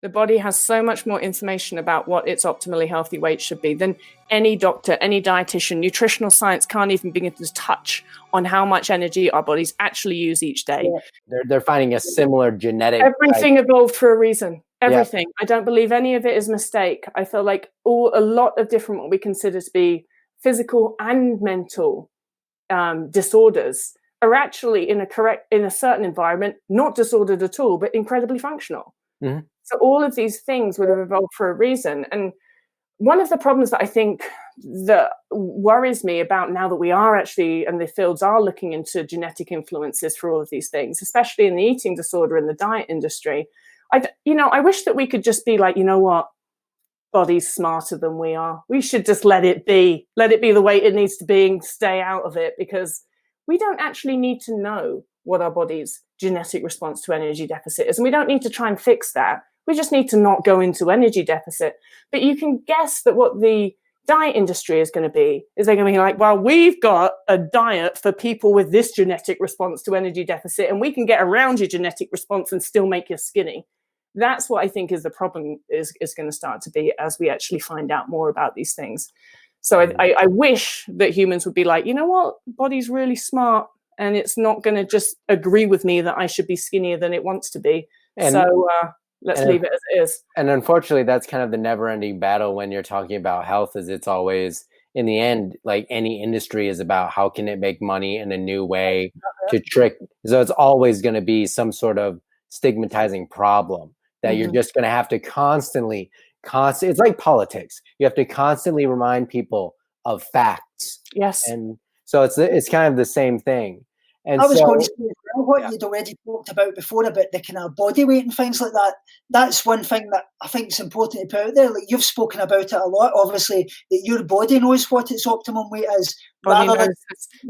The body has so much more information about what its optimally healthy weight should be than any doctor, any dietitian. Nutritional science can't even begin to touch on how much energy our bodies actually use each day. They're finding a similar genetic Everything evolved for a reason. Everything. Yeah. I don't believe any of it is mistake. I feel like a lot of different what we consider to be physical and mental disorders are actually in a certain environment not disordered at all, but incredibly functional. Mm-hmm. So all of these things would have evolved for a reason. And one of the problems that I think that worries me about now that we are actually, and the fields are looking into genetic influences for all of these things, especially in the eating disorder and the diet industry, I wish that we could just be like, you know what, body's smarter than we are. We should just let it be the way it needs to be and stay out of it, because we don't actually need to know what our body's genetic response to energy deficit is. And we don't need to try and fix that. We just need to not go into energy deficit. But you can guess that what the diet industry is going to be is they're going to be like, well, we've got a diet for people with this genetic response to energy deficit, and we can get around your genetic response and still make you skinny. That's what I think is the problem is going to start to be as we actually find out more about these things. So I wish that humans would be like, you know what, body's really smart, and it's not going to just agree with me that I should be skinnier than it wants to be. So let's leave it as it is. And unfortunately, that's kind of the never-ending battle when you're talking about health, is it's always, in the end, like any industry is about how can it make money in a new way to trick. So it's always going to be some sort of stigmatizing problem that you're just going to have to constantly, it's like politics. You have to constantly remind people of facts. Yes. And so it's kind of the same thing. And I was going to say what you'd already talked about before about the kind of body weight and things like that. That's one thing that I think is important to put out there. Like, you've spoken about it a lot, obviously, that your body knows what its optimum weight is. Body knows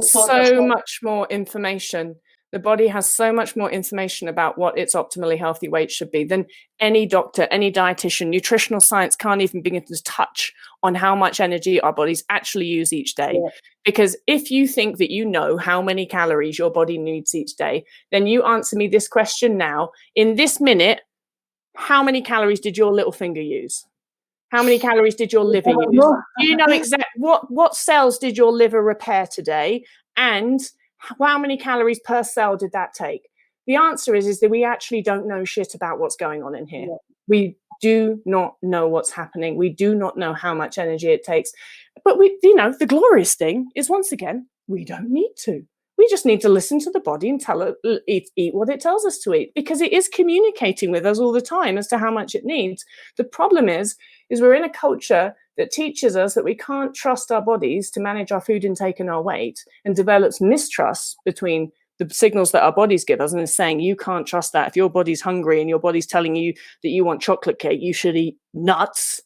so much more information. The body has so much more information about what its optimally healthy weight should be than any doctor, any dietitian. Nutritional science can't even begin to touch on how much energy our bodies actually use each day. Yeah. Because if you think that you know how many calories your body needs each day, then you answer me this question now. In this minute, how many calories did your little finger use? How many calories did your liver use? Do you know exactly what cells did your liver repair today? And how many calories per cell did that take? The answer is that we actually don't know shit about what's going on in here. Yeah. We do not know what's happening. We do not know how much energy it takes. But the glorious thing is, once again, we don't need to. We just need to listen to the body and tell it, eat what it tells us to eat, because it is communicating with us all the time as to how much it needs. The problem is we're in a culture that teaches us that we can't trust our bodies to manage our food intake and our weight, and develops mistrust between the signals that our bodies give us and is saying, you can't trust that. If your body's hungry and your body's telling you that you want chocolate cake, you should eat nuts.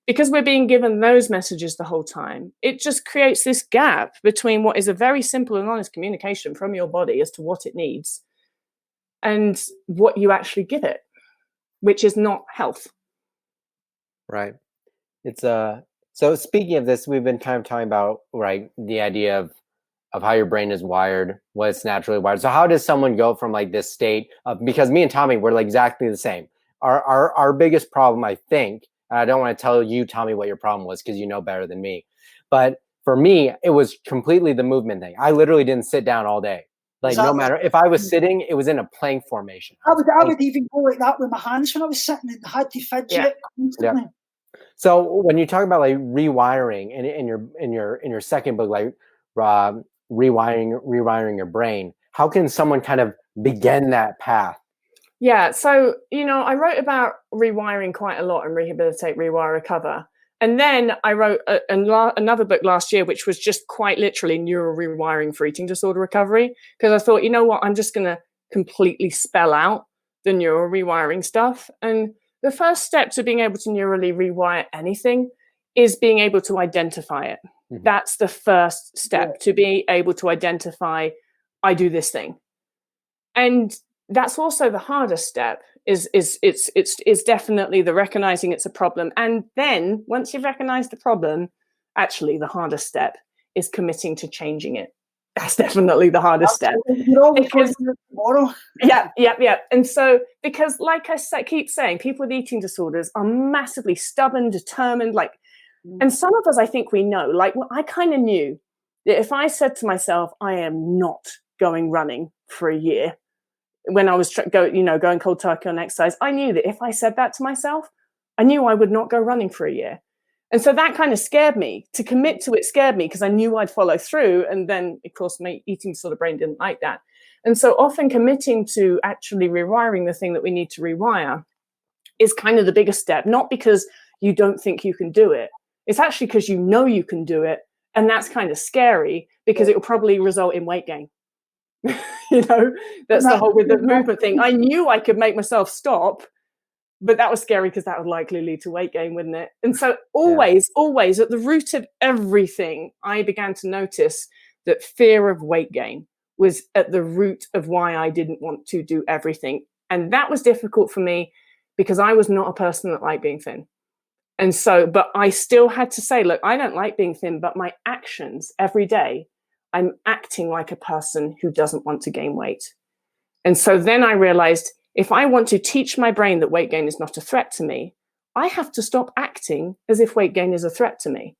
Because we're being given those messages the whole time, it just creates this gap between what is a very simple and honest communication from your body as to what it needs and what you actually give it, which is not health. Right. It's so speaking of this, we've been kind of talking about, right, the idea of how your brain is wired, what it's naturally wired. So how does someone go from like this state of, because me and Tommy, we're like exactly the same. Our biggest problem, I think, and I don't want to tell you, Tommy, what your problem was, because you know better than me. But for me, it was completely the movement thing. I literally didn't sit down all day. Like, no matter if I was sitting, it was in a plank formation. I would even go like that with my hands when I was sitting and had to fidget. Yeah. So when you talk about like rewiring in your second book, like rewiring your brain, how can someone kind of begin that path? Yeah, so I wrote about rewiring quite a lot in Rehabilitate, Rewire, Recover, and then I wrote another book last year, which was just quite literally neural rewiring for eating disorder recovery, because I thought, you know what, I'm just going to completely spell out the neural rewiring stuff. And the first step to being able to neurally rewire anything is being able to identify it. Mm-hmm. That's the first step, to be able to identify, I do this thing. And that's also the hardest step, is definitely the recognizing it's a problem. And then once you've recognized the problem, actually the hardest step is committing to changing it. That's definitely the hardest step. You're always going to do it tomorrow. Yeah. And so, because like I keep saying, people with eating disorders are massively stubborn, determined, like, and some of us, I think we know, like, I kind of knew that if I said to myself, I am not going running for a year, when I was going cold turkey on exercise, I knew that if I said that to myself, I knew I would not go running for a year. And so that kind of scared me. To commit to it scared me because I knew I'd follow through. And then, of course, my eating disorder brain didn't like that. And so often committing to actually rewiring the thing that we need to rewire is kind of the biggest step, not because you don't think you can do it. It's actually because you know you can do it. And that's kind of scary because it will probably result in weight gain. That's the whole with the movement thing. I knew I could make myself stop, but that was scary because that would likely lead to weight gain, wouldn't it? And so always at the root of everything, I began to notice that fear of weight gain was at the root of why I didn't want to do everything. And that was difficult for me because I was not a person that liked being thin. And so, but I still had to say, look, I don't like being thin, but my actions every day, I'm acting like a person who doesn't want to gain weight. And so then I realized, if I want to teach my brain that weight gain is not a threat to me, I have to stop acting as if weight gain is a threat to me.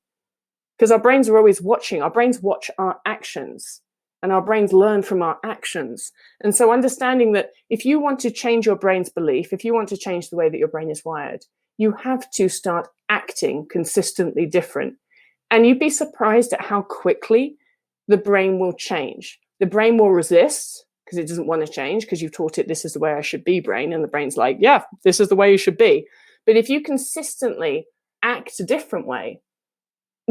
Because our brains are always watching. Our brains watch our actions and our brains learn from our actions. And so understanding that if you want to change your brain's belief, if you want to change the way that your brain is wired, you have to start acting consistently different. And you'd be surprised at how quickly the brain will change. The brain will resist because it doesn't want to change because you've taught it this is the way I should be, brain. And the brain's like, yeah, this is the way you should be. But if you consistently act a different way,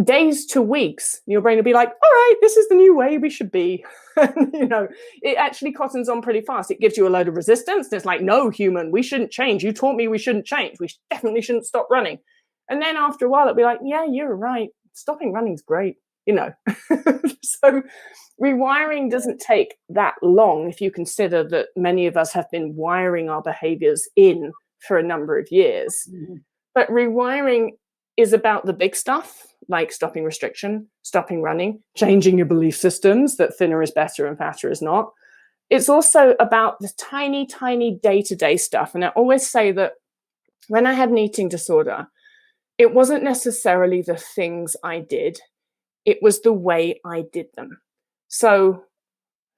days to weeks, your brain will be like, all right, this is the new way we should be. It actually cottons on pretty fast. It gives you a load of resistance. And it's like, no, human, we shouldn't change. You taught me we shouldn't change. We definitely shouldn't stop running. And then after a while, it'll be like, yeah, you're right. Stopping running is great. So rewiring doesn't take that long if you consider that many of us have been wiring our behaviors in for a number of years. Mm-hmm. But rewiring is about the big stuff, like stopping restriction, stopping running, changing your belief systems that thinner is better and fatter is not. It's also about the tiny, tiny day-to-day stuff. And I always say that when I had an eating disorder, it wasn't necessarily the things I did. It was the way I did them. So,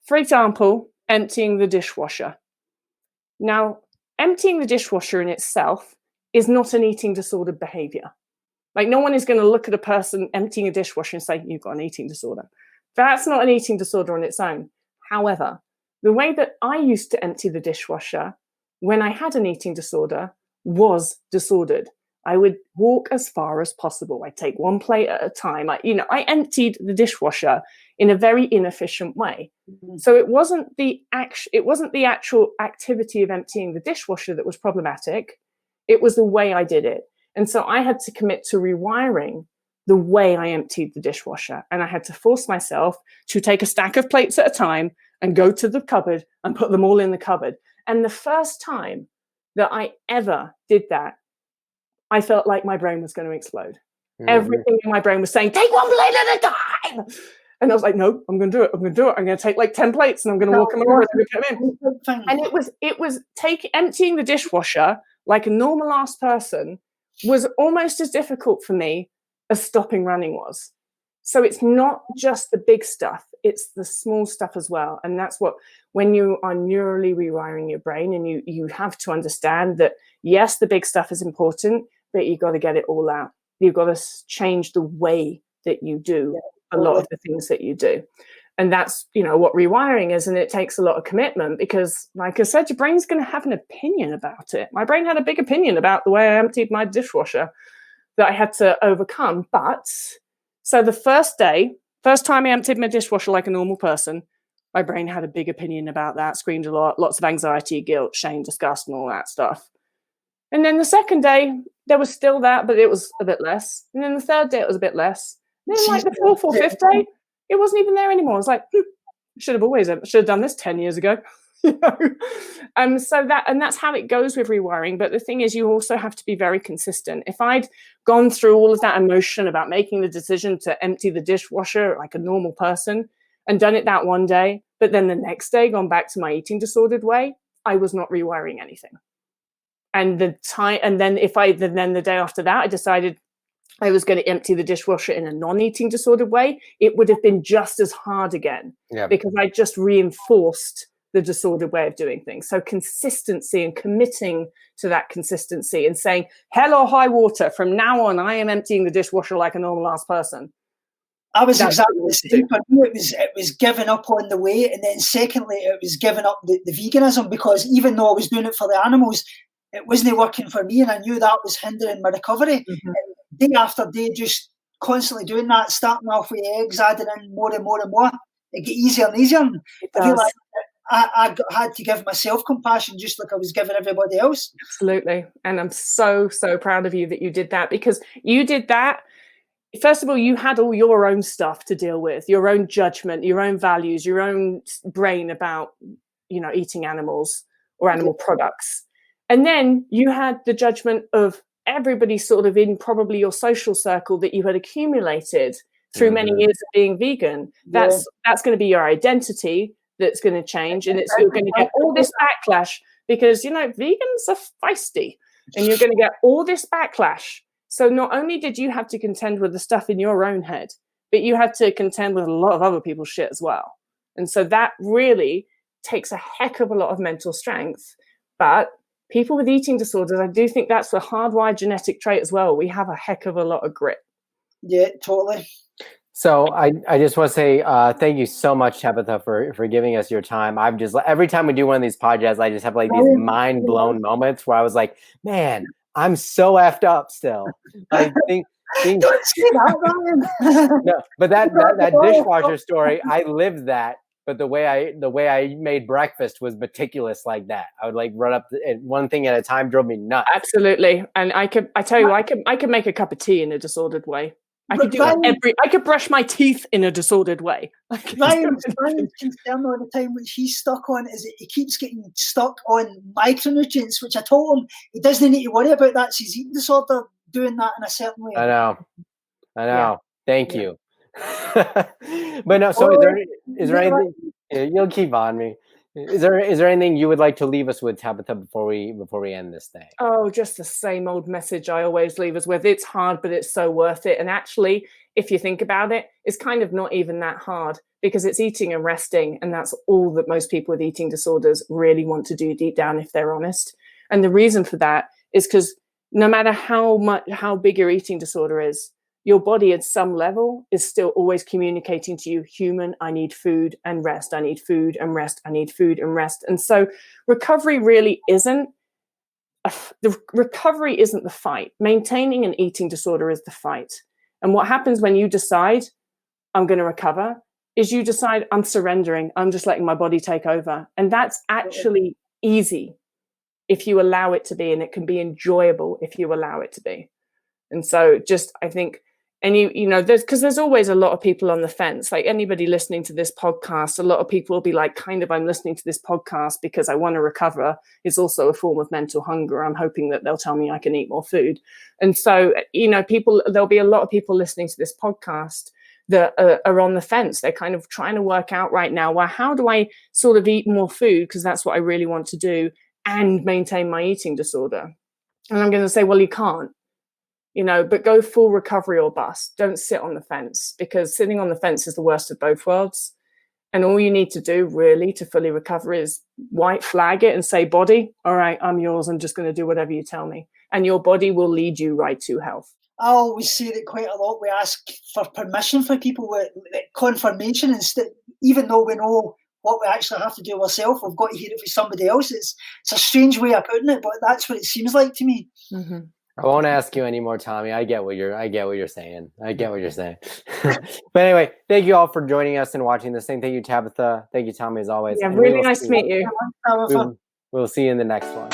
for example, emptying the dishwasher. Now, emptying the dishwasher in itself is not an eating disordered behavior. Like, no one is going to look at a person emptying a dishwasher and say, you've got an eating disorder. That's not an eating disorder on its own. However, the way that I used to empty the dishwasher when I had an eating disorder was disordered. I would walk as far as possible. I'd take one plate at a time. I emptied the dishwasher in a very inefficient way. Mm-hmm. So it wasn't the actual activity of emptying the dishwasher that was problematic. It was the way I did it. And so I had to commit to rewiring the way I emptied the dishwasher. And I had to force myself to take a stack of plates at a time and go to the cupboard and put them all in the cupboard. And the first time that I ever did that, I felt like my brain was going to explode. Mm-hmm. Everything in my brain was saying, take one plate at a time. And I was like, no, I'm going to do it. I'm going to take like 10 plates and I'm going to walk them over and put them in. And it was emptying the dishwasher like a normal ass person was almost as difficult for me as stopping running was. So it's not just the big stuff, it's the small stuff as well. And that's what, when you are neurally rewiring your brain, and you have to understand that, yes, the big stuff is important, but you've got to get it all out. You've got to change the way that you do a lot of the things that you do. And that's, what rewiring is. And it takes a lot of commitment because, like I said, your brain's going to have an opinion about it. My brain had a big opinion about the way I emptied my dishwasher that I had to overcome. But so the first time I emptied my dishwasher like a normal person, my brain had a big opinion about that, screamed a lot, lots of anxiety, guilt, shame, disgust, and all that stuff. And then the second day, there was still that, but it was a bit less. And then the third day, it was a bit less. And then like the fourth or fifth day, it wasn't even there anymore. I was like, I should have done this 10 years ago. So that's how it goes with rewiring. But the thing is, you also have to be very consistent. If I'd gone through all of that emotion about making the decision to empty the dishwasher like a normal person, and done it that one day, but then the next day gone back to my eating disordered way, I was not rewiring anything. And then the day after that, I decided I was going to empty the dishwasher in a non-eating disordered way. It would have been just as hard again, because I just reinforced the disordered way of doing things. So consistency and committing to that consistency and saying, hell or high water, from now on, I am emptying the dishwasher like a normal ass person. I was exactly the same. For me, it was giving up on the weight, and then secondly, it was giving up the veganism, because even though I was doing it for the animals, it wasn't working for me, and I knew that was hindering my recovery. Day after day, just constantly doing that, starting off with eggs, adding in more and more and more, it get easier and easier. I feel like I had to give myself compassion, just like I was giving everybody else. Absolutely. And I'm so, so proud of you that you did that, because you did that. First of all, you had all your own stuff to deal with, your own judgment, your own values, your own brain about, eating animals or animal products. And then you had the judgment of everybody sort of in probably your social circle that you had accumulated through many years of being vegan. That's going to be your identity that's going to change, and you're going to get all this backlash because, vegans are feisty, and you're going to get all this backlash. So not only did you have to contend with the stuff in your own head, but you had to contend with a lot of other people's shit as well. And so that really takes a heck of a lot of mental strength. But people with eating disorders, I do think that's a hardwired genetic trait as well. We have a heck of a lot of grit. Yeah, totally. So I just want to say thank you so much, Tabitha, for giving us your time. I've just, every time we do one of these podcasts, I just have like these mind blown moments where I was like, man, I'm so effed up still. I think don't say that, Ryan. No, but that dishwasher story, I lived that. But the way I made breakfast was meticulous like that. I would like run up one thing at a time, drove me nuts. Absolutely. And I could make a cup of tea in a disordered way. I could brush my teeth in a disordered way. Ryan's concern all the time, which he's stuck on, is that he keeps getting stuck on micronutrients, which I told him he doesn't need to worry about. That's his eating disorder, doing that in a certain way. I know. Yeah. Thank you. But no, so is there anything, you'll keep on me. Is there anything you would like to leave us with, Tabitha, before we end this thing? Oh, just the same old message I always leave us with. It's hard, but it's so worth it. And actually, if you think about it, it's kind of not even that hard, because it's eating and resting. And that's all that most people with eating disorders really want to do deep down, if they're honest. And the reason for that is because no matter how big your eating disorder is, your body at some level is still always communicating to you, human, I need food and rest. I need food and rest. I need food and rest. And so recovery really isn't the fight. Maintaining an eating disorder is the fight. And what happens when you decide I'm going to recover is you decide I'm surrendering. I'm just letting my body take over. And that's actually easy if you allow it to be, and it can be enjoyable if you allow it to be. And so I think, and there's always a lot of people on the fence. Like anybody listening to this podcast, a lot of people will be like, I'm listening to this podcast because I want to recover. It's also a form of mental hunger. I'm hoping that they'll tell me I can eat more food. And so, there'll be a lot of people listening to this podcast that are on the fence. They're kind of trying to work out right now, well, how do I sort of eat more food? Because that's what I really want to do, and maintain my eating disorder. And I'm going to say, well, you can't. But go full recovery or bust. Don't sit on the fence, because sitting on the fence is the worst of both worlds. And all you need to do really to fully recover is white flag it and say, body, all right, I'm yours. I'm just going to do whatever you tell me. And your body will lead you right to health. I always say that quite a lot. We ask for permission for people with confirmation, instead, even though we know what we actually have to do ourselves, we've got to hear it from somebody else. It's a strange way of putting it, but that's what it seems like to me. Mm-hmm. I won't ask you anymore, Tommy. I get what you're saying. But anyway, thank you all for joining us and watching this thing. Thank you, Tabitha. Thank you, Tommy, as always. Yeah, really nice to meet you. We'll see you in the next one.